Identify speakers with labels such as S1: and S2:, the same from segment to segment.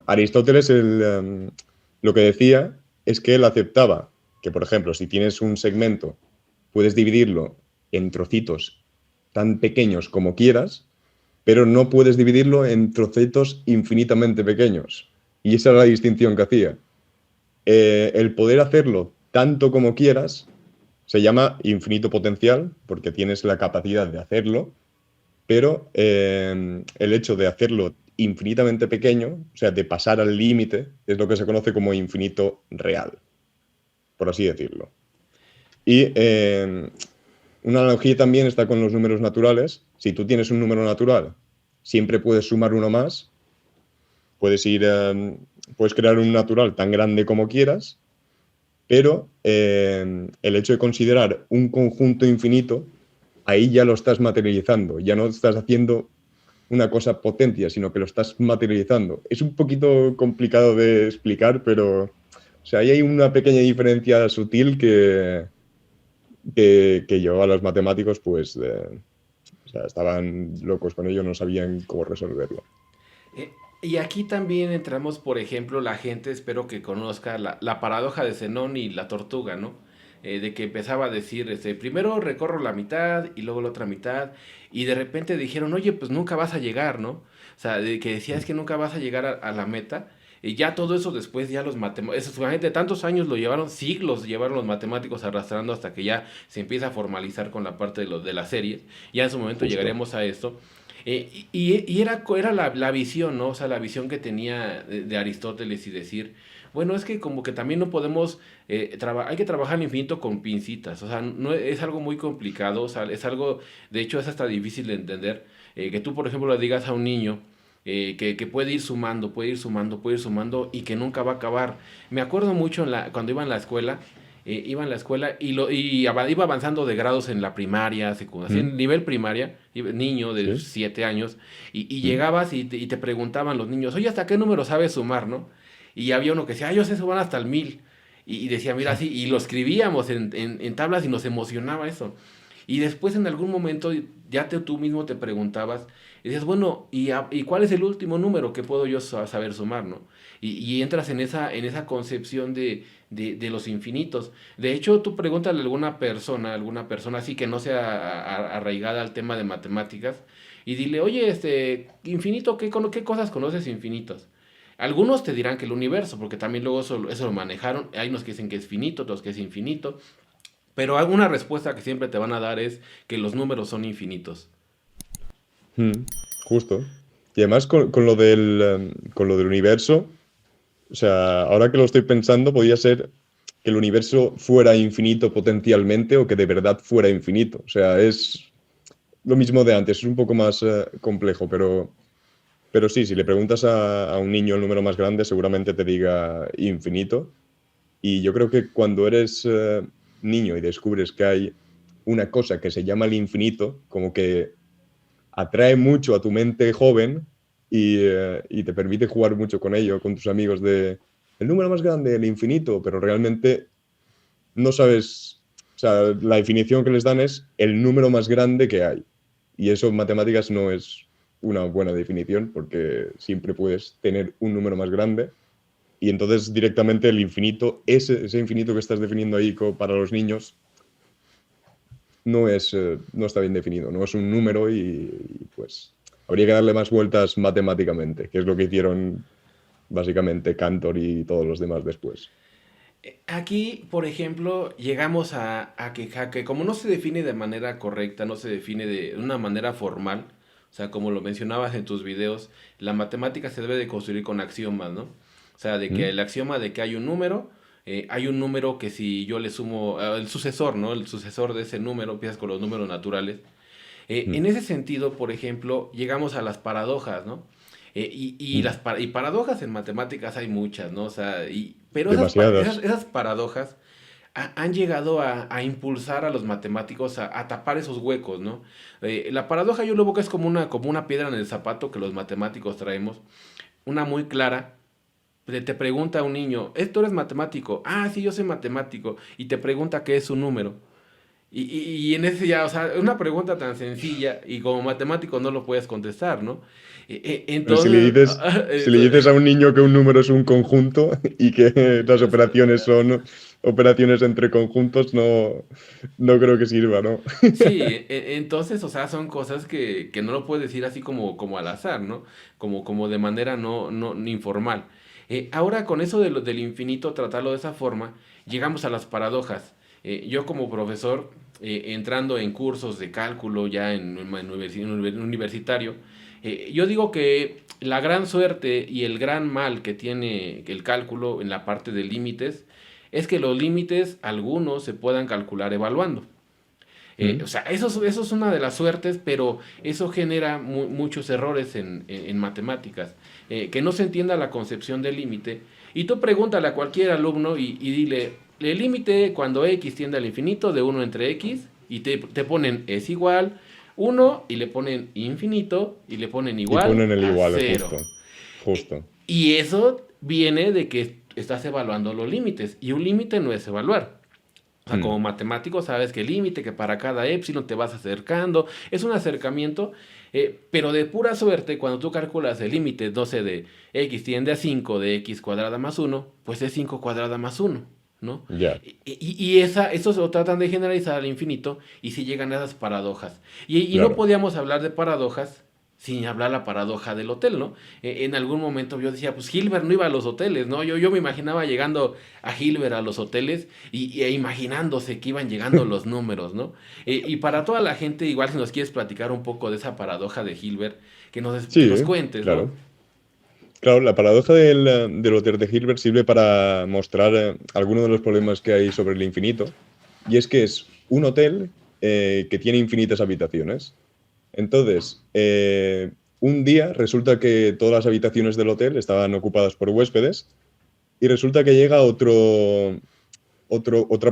S1: Aristóteles lo que decía es que él aceptaba que, por ejemplo, si tienes un segmento, puedes dividirlo en trocitos tan pequeños como quieras, pero no puedes dividirlo en trocitos infinitamente pequeños. Y esa era la distinción que hacía. El poder hacerlo tanto como quieras se llama infinito potencial, porque tienes la capacidad de hacerlo, pero el hecho de hacerlo infinitamente pequeño, o sea, de pasar al límite, es lo que se conoce como infinito real, por así decirlo. Y una analogía también está con los números naturales. Si tú tienes un número natural, siempre puedes sumar uno más, puedes puedes crear un natural tan grande como quieras, pero el hecho de considerar un conjunto infinito, ahí ya lo estás materializando, ya no estás haciendo una cosa potencia, sino que lo estás materializando. Es un poquito complicado de explicar, pero o sea, ahí hay una pequeña diferencia sutil que yo a los matemáticos, pues, o sea, estaban locos con ello, no sabían cómo resolverlo.
S2: Y aquí también entramos, por ejemplo, la gente, espero que conozca la paradoja de Zenón y la tortuga, ¿no? De que empezaba a decir, primero recorro la mitad y luego la otra mitad, y de repente dijeron, oye, pues nunca vas a llegar, ¿no? O sea, de que decía es que nunca vas a llegar a la meta, y ya todo eso después ya los matemáticos, gente tantos años lo llevaron, siglos llevaron los matemáticos arrastrando hasta que ya se empieza a formalizar con la parte de las series, ya en su momento
S1: Justo.
S2: llegaremos a esto. Y era la visión, ¿no? O sea, la visión que tenía de Aristóteles y decir, bueno, es que como que también no podemos, hay que trabajar al infinito con pincitas, o sea, no es algo muy complicado, o sea, es algo, de hecho es hasta difícil de entender, que tú, por ejemplo, le digas a un niño que puede ir sumando, puede ir sumando, puede ir sumando y que nunca va a acabar. Me acuerdo mucho cuando iba en la escuela, iba avanzando de grados en la primaria, secundaria,
S1: Mm.
S2: en nivel primaria, niño de
S1: ¿Sí?
S2: 7 años, y
S1: Mm.
S2: llegabas y te preguntaban los niños, oye, ¿hasta qué número sabes sumar, no? Y había uno que decía, yo sé sumar hasta el 1000. Y decía, mira, así, y lo escribíamos en tablas y nos emocionaba eso. Y después en algún momento ya tú mismo te preguntabas, y decías, bueno, ¿y cuál es el último número que puedo yo saber sumar, no? Y entras en esa concepción de los infinitos. De hecho, tú pregúntale a alguna persona así que no sea arraigada al tema de matemáticas, y dile, oye, infinito, ¿qué cosas conoces infinitos? Algunos te dirán que el universo, porque también luego eso lo manejaron. Hay unos que dicen que es finito, otros que es infinito. Pero alguna respuesta que siempre te van a dar es que los números son infinitos.
S1: Mm. Justo. Y además con lo del universo, o sea, ahora que lo estoy pensando, podría ser que el universo fuera infinito potencialmente o que de verdad fuera infinito. O sea, es lo mismo de antes, es un poco más complejo, pero sí, si le preguntas a un niño el número más grande, seguramente te diga infinito. Y yo creo que cuando eres niño y descubres que hay una cosa que se llama el infinito, como que atrae mucho a tu mente joven y te permite jugar mucho con ello, con tus amigos de el número más grande, el infinito, pero realmente no sabes, o sea, la definición que les dan es el número más grande que hay. Y eso en matemáticas no es una buena definición porque siempre puedes tener un número más grande y entonces directamente el infinito, ese infinito que estás definiendo ahí para los niños, no está bien definido, no es un número pues habría que darle más vueltas matemáticamente, que es lo que hicieron básicamente Cantor y todos los demás después.
S2: Aquí, por ejemplo, llegamos a que como no se define de manera correcta, no se define de una manera formal, o sea, como lo mencionabas en tus videos, la matemática se debe de construir con axiomas, ¿no? O sea, de que
S1: ¿Mm?
S2: el axioma de que hay un número que si yo le sumo, el sucesor, ¿no? El sucesor de ese número, empiezas con los números naturales. En
S1: ¿Mm?
S2: ese sentido, por ejemplo, llegamos a las paradojas, ¿no?
S1: ¿Mm?
S2: Y paradojas en matemáticas hay muchas, ¿no? O sea, pero esas,
S1: Demasiadas.
S2: esas paradojas han llegado a impulsar a los matemáticos a tapar esos huecos, ¿no? La paradoja yo lo veo que es como una piedra en el zapato que los matemáticos traemos, una muy clara. Te pregunta un niño, ¿esto eres matemático? Ah, sí, yo soy matemático. Y te pregunta qué es un número. Y en ese ya, o sea, una pregunta tan sencilla y como matemático no lo puedes contestar, ¿no?
S1: Pero
S2: Entonces,
S1: si le dices a un niño que un número es un conjunto y que las operaciones son operaciones entre conjuntos, no, no creo que sirva, ¿no?
S2: sí, entonces, o sea, son cosas que no lo puedes decir así como al azar, ¿no? Como de manera no informal. Ahora, con eso del infinito, tratarlo de esa forma, llegamos a las paradojas. Yo como profesor, entrando en cursos de cálculo ya en universitario, yo digo que la gran suerte y el gran mal que tiene el cálculo en la parte de límites es que los límites algunos se puedan calcular evaluando. O
S1: ¿Mm?
S2: sea, eso es una de las suertes, pero eso genera muchos errores en matemáticas. Que no se entienda la concepción del límite. Y tú pregúntale a cualquier alumno y dile, el límite cuando x tiende al infinito de uno entre x, y te ponen es igual uno y le ponen infinito y le ponen
S1: Y
S2: igual
S1: ponen el
S2: a
S1: igual,
S2: cero.
S1: justo, justo.
S2: Y eso viene de que estás evaluando los límites, y un límite no es evaluar. O sea, como
S1: Mm,
S2: matemático sabes que el límite, que para cada épsilon te vas acercando, es un acercamiento, pero de pura suerte, cuando tú calculas el límite, no sé, de x tiende a 5 de x cuadrada más uno, pues es 5 cuadrada más uno, ¿no?
S1: ya,
S2: Eso se lo tratan de generalizar al infinito y si llegan a esas paradojas. Y no
S1: claro.
S2: podíamos hablar de paradojas sin hablar la paradoja del hotel, ¿no? En algún momento yo decía, pues Hilbert no iba a los hoteles, ¿no? Yo me imaginaba llegando a Hilbert a los hoteles e imaginándose que iban llegando los números, ¿no? Y para toda la gente, igual si nos quieres platicar un poco de esa paradoja de Hilbert, que nos
S1: Sí,
S2: cuentes, ¿no?
S1: claro. Claro, la paradoja del hotel de Hilbert sirve para mostrar algunos de los problemas que hay sobre el infinito. Y es que es un hotel que tiene infinitas habitaciones. Entonces, un día resulta que todas las habitaciones del hotel estaban ocupadas por huéspedes y resulta que llega otra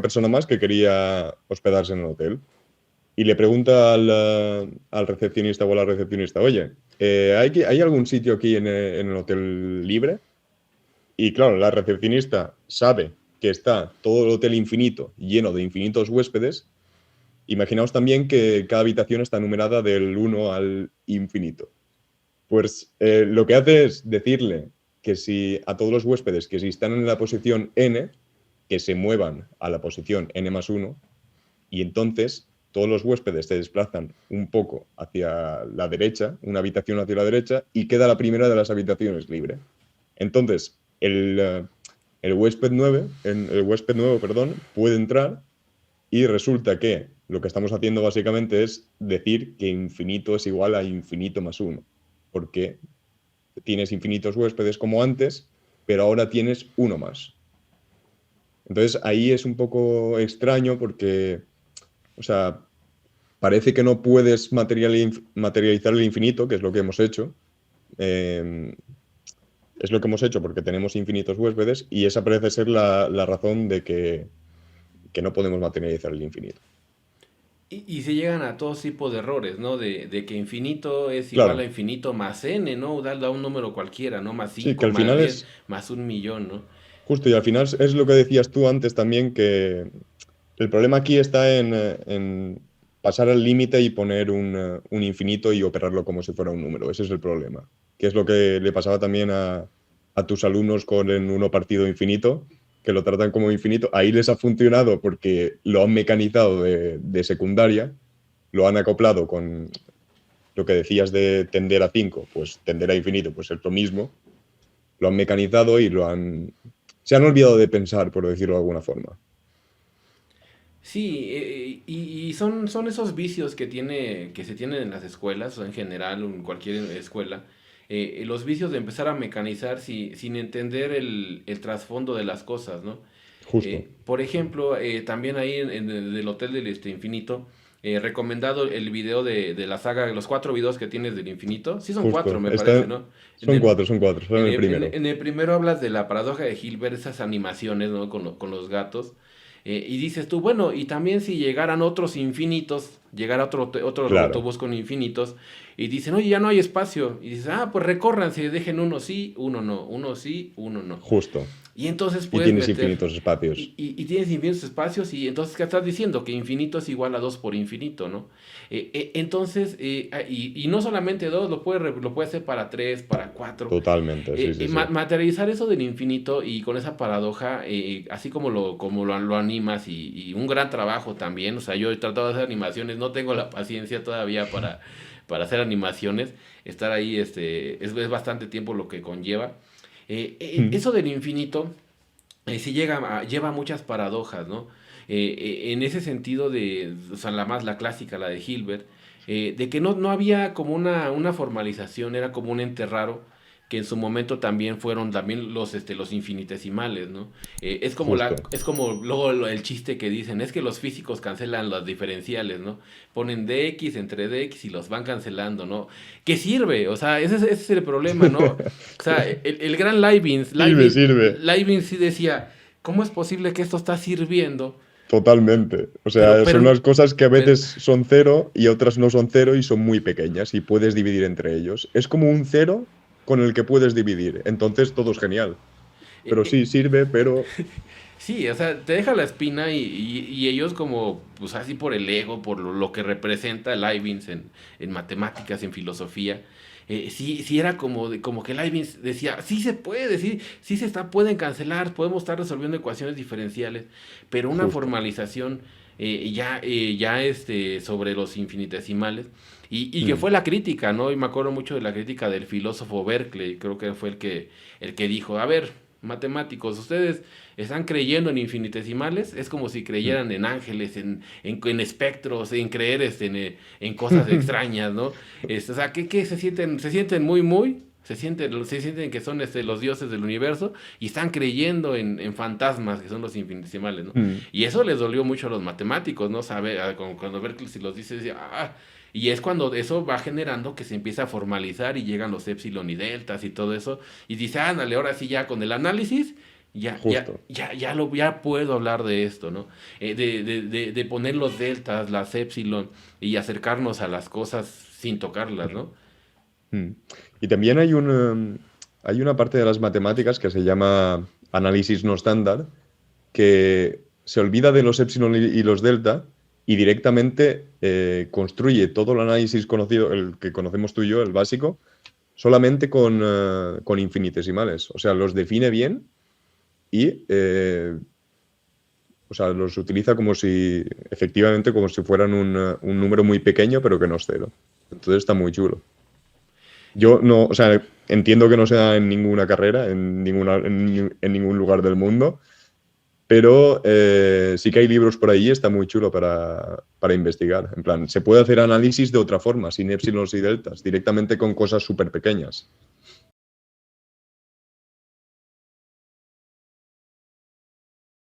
S1: persona más que quería hospedarse en el hotel y le pregunta al recepcionista o a la recepcionista, oye, ¿hay algún sitio aquí en el hotel libre? Y claro, la recepcionista sabe que está todo el hotel infinito lleno de infinitos huéspedes. Imaginaos también que cada habitación está numerada del 1 al infinito. Pues lo que hace es decirle que si a todos los huéspedes que si están en la posición n, que se muevan a la posición n más 1, y entonces todos los huéspedes se desplazan un poco hacia la derecha, una habitación hacia la derecha, y queda la primera de las habitaciones libre. Entonces, el huésped nuevo, perdón, puede entrar y resulta que lo que estamos haciendo básicamente es decir que infinito es igual a infinito más uno, porque tienes infinitos huéspedes como antes, pero ahora tienes uno más. Entonces ahí es un poco extraño porque, o sea, parece que no puedes materializar el infinito, que es lo que hemos hecho. Eh, es lo que hemos hecho porque tenemos infinitos huéspedes y esa parece ser la razón de que no podemos materializar el infinito.
S2: Y se llegan a todo tipo de errores, ¿no? De que infinito es igual a
S1: Claro,
S2: infinito más n, ¿no? Da un número cualquiera, ¿no? Más
S1: sí, que
S2: 5
S1: al
S2: más
S1: final
S2: 10
S1: es
S2: más un millón, ¿no?
S1: justo y al final es lo que decías tú antes también, que el problema aquí está en pasar al límite y poner un infinito y operarlo como si fuera un número. Ese es el problema. Que es lo que le pasaba también a tus alumnos con el uno partido infinito, que lo tratan como infinito. Ahí les ha funcionado porque lo han mecanizado de secundaria, lo han acoplado con lo que decías de tender a 5, pues tender a infinito, pues es lo mismo. Lo han mecanizado y se han olvidado de pensar, por decirlo de alguna forma.
S2: Sí, y son esos vicios que se tienen en las escuelas, o en general, o en cualquier escuela, los vicios de empezar a mecanizar sin entender el trasfondo de las cosas, ¿no?
S1: Justo,
S2: Por ejemplo, también ahí en el Hotel del Infinito, recomendado el video de la saga, los 4 videos que tienes del infinito, sí son 4
S1: justo.
S2: me parece, ¿no? En
S1: Son
S2: el,
S1: cuatro, son cuatro, son el primero.
S2: en el primero hablas de la paradoja de Hilbert, esas animaciones, ¿no? Con los gatos. Y dices tú, bueno, y también si llegaran otros infinitos llegar a otro
S1: Claro,
S2: autobús con infinitos y dicen, oye, ya no hay espacio. Y dices, ah, pues recórranse, dejen uno sí, uno no, uno sí, uno no.
S1: justo.
S2: Y entonces
S1: Y
S2: puedes
S1: tienes
S2: meter,
S1: infinitos espacios.
S2: y tienes infinitos espacios, y entonces, ¿qué estás diciendo? Que infinito es igual a 2 por infinito, ¿no? Entonces, y no solamente 2, lo puede hacer para 3 para 4.
S1: Totalmente, sí, sí, sí.
S2: Materializar eso del infinito y con esa paradoja, así como lo animas, y un gran trabajo también. O sea, yo he tratado de hacer animaciones, no tengo la paciencia todavía para hacer animaciones. Estar ahí es bastante tiempo lo que conlleva.
S1: Mm,
S2: Eso del infinito sí lleva muchas paradojas, ¿no? En ese sentido o sea, la clásica, la de Hilbert, de que no había como una formalización, era como un ente raro, que en su momento también fueron también los infinitesimales, ¿no?
S1: justo.
S2: Es como luego el chiste que dicen, es que los físicos cancelan las diferenciales, ¿no? Ponen dx entre dx y los van cancelando, ¿no? ¿Qué sirve? O sea, ese es el problema, ¿no? O sea, el gran
S1: Sirve, sirve.
S2: Leibniz sí decía, ¿cómo es posible que esto está sirviendo?
S1: Totalmente. O
S2: Pero,
S1: sea, son
S2: pero,
S1: unas cosas que a
S2: pero,
S1: veces son cero y otras no son cero y son muy pequeñas y puedes dividir entre ellos. Es como un cero con el que puedes dividir. Entonces todo es genial.
S2: eh,
S1: Pero
S2: eh,
S1: sí sirve, pero
S2: sí, o sea, te deja la espina, y ellos como, pues así por el ego, por lo que representa Leibniz en matemáticas, en filosofía. Sí era como que Leibniz decía, sí se puede, sí pueden cancelar, podemos estar resolviendo ecuaciones diferenciales, pero una
S1: justo.
S2: formalización ya sobre los infinitesimales, y que
S1: Mm,
S2: fue la crítica, ¿no? Y me acuerdo mucho de la crítica del filósofo Berkeley, creo que fue el que dijo, a ver, matemáticos, ustedes están creyendo en infinitesimales, es como si
S1: mm.
S2: creyeran en ángeles, en espectros, en creer en cosas extrañas, ¿no? O sea, que se sienten se sienten que son los dioses del universo, y están creyendo en fantasmas que son los infinitesimales, ¿no?
S1: Mm,
S2: Y eso les dolió mucho a los matemáticos, ¿no? Sabe, cuando Berkeley si los dice, decía, y es cuando eso va generando que se empieza a formalizar y llegan los épsilon y deltas y todo eso, y dice, ándale, ahora sí ya con el análisis
S1: justo.
S2: ya puedo hablar de esto, ¿no? De poner los deltas, las epsilon, y acercarnos a las cosas sin tocarlas, ¿no?
S1: Mm. Y también hay una parte de las matemáticas que se llama análisis no estándar, que se olvida de los epsilon y los delta y directamente construye todo el análisis conocido, el que conocemos tú y yo, el básico, solamente con infinitesimales. O sea, los define bien y o sea, los utiliza como si, efectivamente, como si fueran un número muy pequeño, pero que no es cero. Entonces está muy chulo.
S2: Y,
S1: Yo no, o sea, entiendo que no sea en ninguna carrera, en ningún lugar del mundo, pero sí que hay libros por ahí y está muy chulo para investigar. En plan, se puede hacer análisis de otra forma, sin épsilos y deltas, directamente con cosas súper pequeñas.